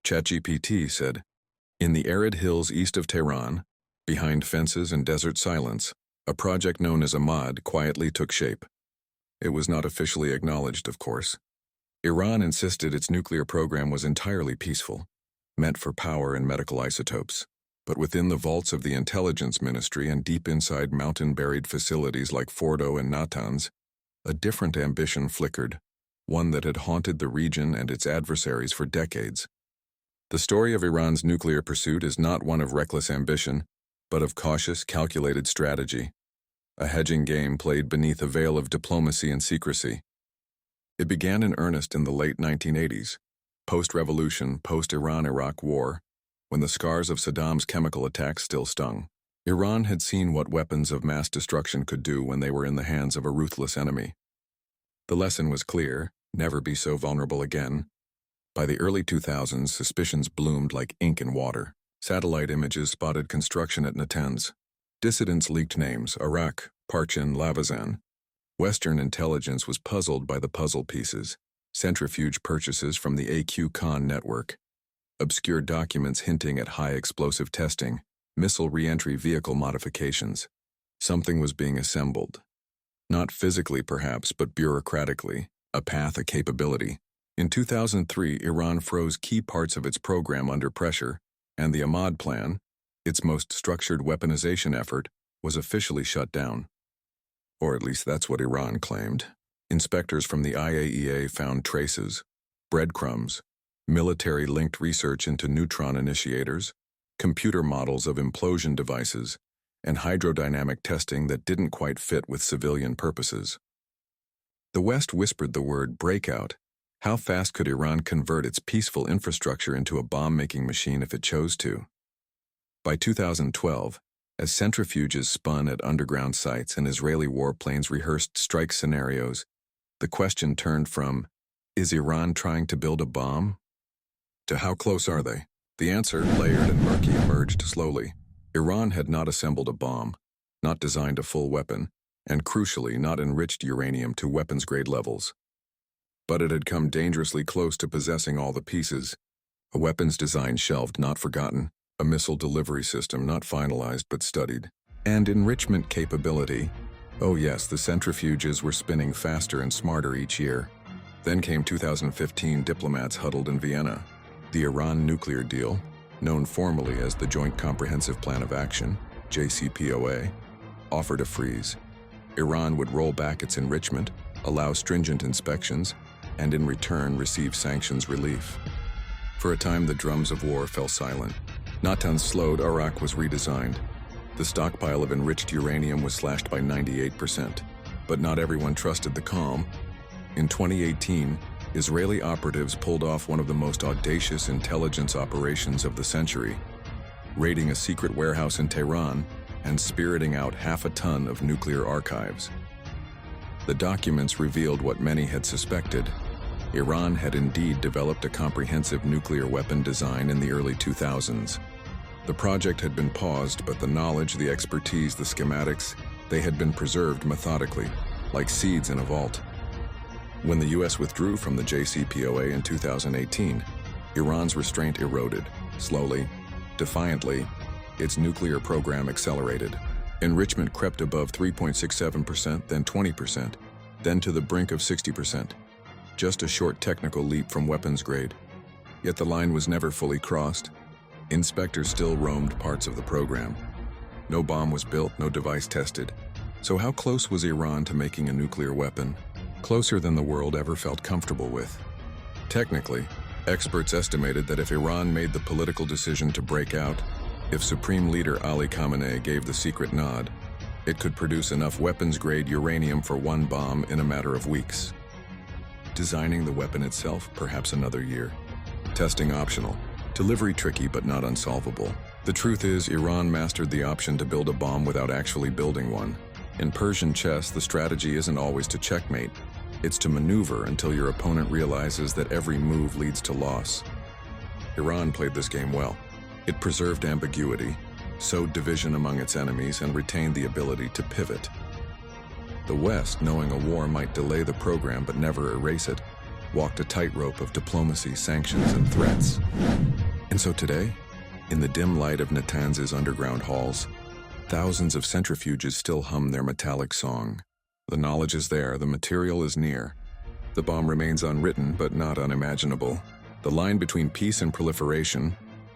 ChatGPT said, "In the arid hills east of Tehran, behind fences and desert silence, a project known as Ahmad quietly took shape. It was not officially acknowledged, of course. Iran insisted its nuclear program was entirely peaceful, meant for power and medical isotopes. But within the vaults of the intelligence ministry and deep inside mountain-buried facilities like Fordo and Natanz, a different ambition flickered, one that had haunted the region and its adversaries for decades. The story of Iran's nuclear pursuit is not one of reckless ambition, but of cautious, calculated strategy, a hedging game played beneath a veil of diplomacy and secrecy. It began in earnest in the late 1980s, post-revolution, post-Iran-Iraq war, when the scars of Saddam's chemical attacks still stung. Iran had seen what weapons of mass destruction could do when they were in the hands of a ruthless enemy. The lesson was clear: never be so vulnerable again. By the early 2000s, suspicions bloomed like ink in water. Satellite images spotted construction at Natanz. Dissidents leaked names: Arak, Parchin, Lavazan. Western intelligence was puzzled by the puzzle pieces: centrifuge purchases from the AQ Khan network, obscure documents hinting at high explosive testing, missile re-entry vehicle modifications. Something was being assembled. Not physically, perhaps, but bureaucratically, a path, a capability. In 2003, Iran froze key parts of its program under pressure, and the Ahmad plan, its most structured weaponization effort, was officially shut down. Or at least that's what Iran claimed. Inspectors from the IAEA found traces, breadcrumbs, military-linked research into neutron initiators, computer models of implosion devices, and hydrodynamic testing that didn't quite fit with civilian purposes. The West whispered the word breakout. How fast could Iran convert its peaceful infrastructure into a bomb-making machine if it chose to? By 2012, as centrifuges spun at underground sites and Israeli warplanes rehearsed strike scenarios, the question turned from, is Iran trying to build a bomb? To how close are they? The answer, layered and murky, emerged slowly. Iran had not assembled a bomb, not designed a full weapon, and crucially not enriched uranium to weapons-grade levels. But it had come dangerously close to possessing all the pieces: a weapons design shelved, not forgotten, a missile delivery system not finalized but studied, and enrichment capability. Oh yes, the centrifuges were spinning faster and smarter each year. Then came 2015. Diplomats huddled in Vienna. The Iran nuclear deal, known formally as the Joint Comprehensive Plan of Action, JCPOA, offered a freeze. Iran would roll back its enrichment, allow stringent inspections, and in return receive sanctions relief. For a time, the drums of war fell silent. Natanz slowed, Arak was redesigned. The stockpile of enriched uranium was slashed by 98%. But not everyone trusted the calm. In 2018, Israeli operatives pulled off one of the most audacious intelligence operations of the century, raiding a secret warehouse in Tehran and spiriting out 1/2 ton of nuclear archives. The documents revealed what many had suspected. Iran had indeed developed a comprehensive nuclear weapon design in the early 2000s. The project had been paused, but the knowledge, the expertise, the schematics, they had been preserved methodically, like seeds in a vault. When the US withdrew from the JCPOA in 2018, Iran's restraint eroded. Slowly, defiantly, its nuclear program accelerated. Enrichment crept above 3.67%, then 20%, then to the brink of 60%. Just a short technical leap from weapons grade. Yet the line was never fully crossed. Inspectors still roamed parts of the program. No bomb was built, no device tested. So how close was Iran to making a nuclear weapon? Closer than the world ever felt comfortable with. Technically, experts estimated that if Iran made the political decision to break out, if Supreme Leader Ali Khamenei gave the secret nod, it could produce enough weapons-grade uranium for one bomb in a matter of weeks. Designing the weapon itself, perhaps another year. Testing optional. Delivery tricky but not unsolvable. The truth is, Iran mastered the option to build a bomb without actually building one. In Persian chess, the strategy isn't always to checkmate. It's to maneuver until your opponent realizes that every move leads to loss. Iran played this game well. It preserved ambiguity, sowed division among its enemies, and retained the ability to pivot. The West, knowing a war might delay the program but never erase it, walked a tightrope of diplomacy, sanctions, and threats. And so today, in the dim light of Natanz's underground halls, thousands of centrifuges still hum their metallic song. The knowledge is there, the material is near. The bomb remains unwritten, but not unimaginable. The line between peace and proliferation,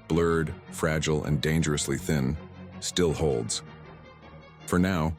blurred, fragile, and dangerously thin, still holds. For now,